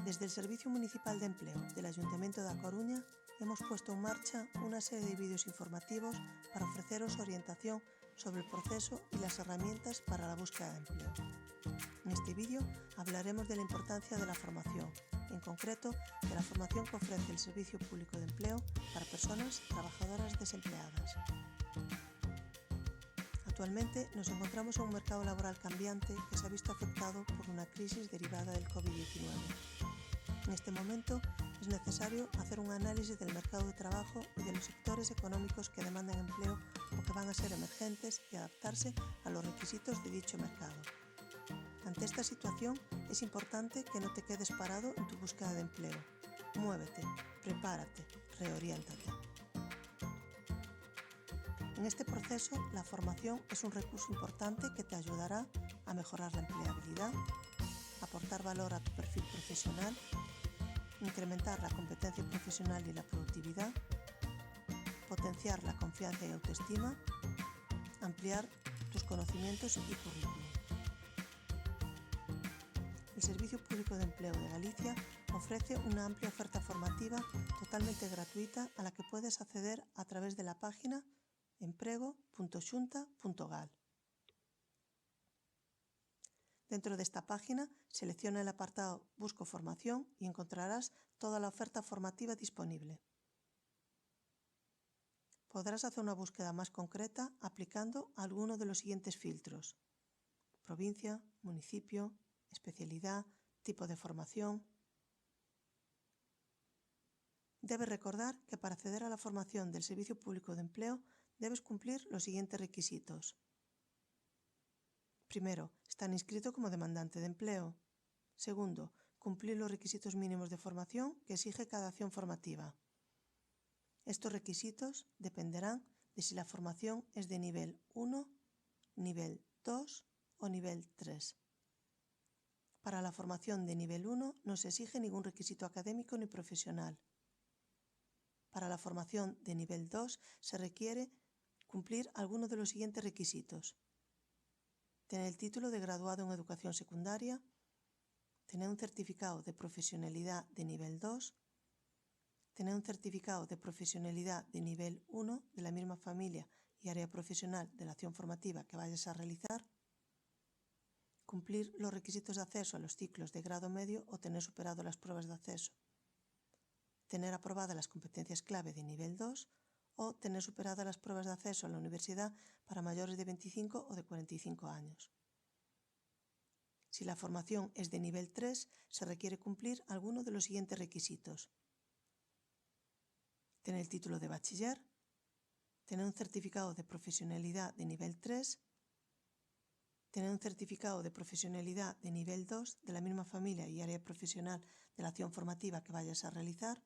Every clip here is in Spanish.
Desde el Servicio Municipal de Empleo del Ayuntamiento da Coruña hemos puesto en marcha una serie de vídeos informativos para ofreceros orientación sobre el proceso y las herramientas para la búsqueda de empleo. En este vídeo hablaremos de la importancia de la formación, en concreto de la formación que ofrece el Servicio Público de Empleo para personas trabajadoras desempleadas. Actualmente nos encontramos en un mercado laboral cambiante que se ha visto afectado por una crisis derivada del COVID-19. En este momento es necesario hacer un análisis del mercado de trabajo y de los sectores económicos que demandan empleo o que van a ser emergentes y adaptarse a los requisitos de dicho mercado. Ante esta situación es importante que no te quedes parado en tu búsqueda de empleo. Muévete, prepárate, reoriéntate. En este proceso, la formación es un recurso importante que te ayudará a mejorar la empleabilidad, aportar valor a tu perfil profesional, incrementar la competencia profesional y la productividad, potenciar la confianza y autoestima, ampliar tus conocimientos y currículum. El Servicio Público de Empleo de Galicia ofrece una amplia oferta formativa totalmente gratuita a la que puedes acceder a través de la página emprego.xunta.gal. Dentro de esta página, selecciona el apartado Busco formación y encontrarás toda la oferta formativa disponible. Podrás hacer una búsqueda más concreta aplicando alguno de los siguientes filtros: provincia, municipio, especialidad, tipo de formación. Debes recordar que para acceder a la formación del Servicio Público de Empleo debes cumplir los siguientes requisitos. Primero, estar inscrito como demandante de empleo. Segundo, cumplir los requisitos mínimos de formación que exige cada acción formativa. Estos requisitos dependerán de si la formación es de nivel 1, nivel 2 o nivel 3. Para la formación de nivel 1 no se exige ningún requisito académico ni profesional. Para la formación de nivel 2 se requiere cumplir alguno de los siguientes requisitos: tener el título de graduado en educación secundaria, tener un certificado de profesionalidad de nivel 2, tener un certificado de profesionalidad de nivel 1 de la misma familia y área profesional de la acción formativa que vayas a realizar, cumplir los requisitos de acceso a los ciclos de grado medio o tener superado las pruebas de acceso, tener aprobadas las competencias clave de nivel 2 o tener superadas las pruebas de acceso a la universidad para mayores de 25 o de 45 años. Si la formación es de nivel 3, se requiere cumplir alguno de los siguientes requisitos: tener el título de bachiller, tener un certificado de profesionalidad de nivel 3, tener un certificado de profesionalidad de nivel 2 de la misma familia y área profesional de la acción formativa que vayas a realizar,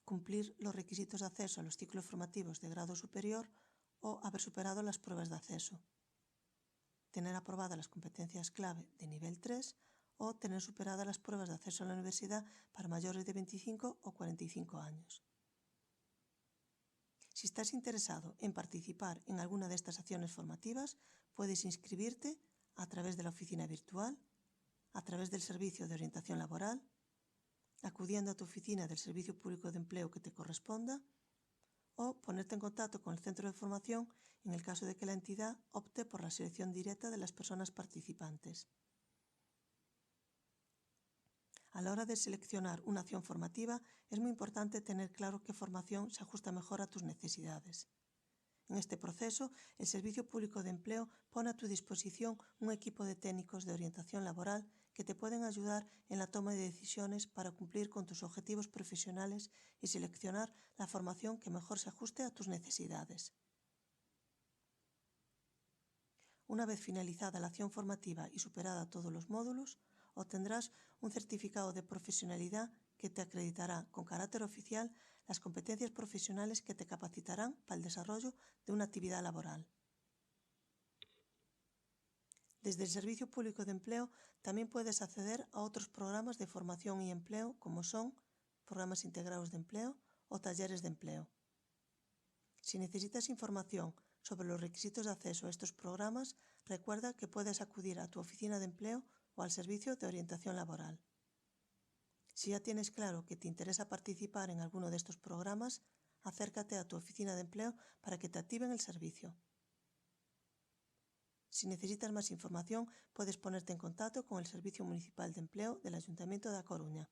cumplir los requisitos de acceso a los ciclos formativos de grado superior o haber superado las pruebas de acceso, tener aprobadas las competencias clave de nivel 3 o tener superadas las pruebas de acceso a la universidad para mayores de 25 o 45 años. Si estás interesado en participar en alguna de estas acciones formativas, puedes inscribirte a través de la oficina virtual, a través del servicio de orientación laboral, acudiendo a tu oficina del Servicio Público de Empleo que te corresponda, o ponerte en contacto con el centro de formación en el caso de que la entidad opte por la selección directa de las personas participantes. A la hora de seleccionar una acción formativa, es muy importante tener claro qué formación se ajusta mejor a tus necesidades. En este proceso, el Servicio Público de Empleo pone a tu disposición un equipo de técnicos de orientación laboral que te pueden ayudar en la toma de decisiones para cumplir con tus objetivos profesionales y seleccionar la formación que mejor se ajuste a tus necesidades. Una vez finalizada la acción formativa y superada todos los módulos, obtendrás un certificado de profesionalidad que te acreditará con carácter oficial las competencias profesionales que te capacitarán para el desarrollo de una actividad laboral. Desde el Servicio Público de Empleo también puedes acceder a otros programas de formación y empleo como son programas integrados de empleo o talleres de empleo. Si necesitas información sobre los requisitos de acceso a estos programas, recuerda que puedes acudir a tu oficina de empleo o al servicio de orientación laboral. Si ya tienes claro que te interesa participar en alguno de estos programas, acércate a tu oficina de empleo para que te activen el servicio. Si necesitas más información, puedes ponerte en contacto con el Servicio Municipal de Empleo del Ayuntamiento da Coruña.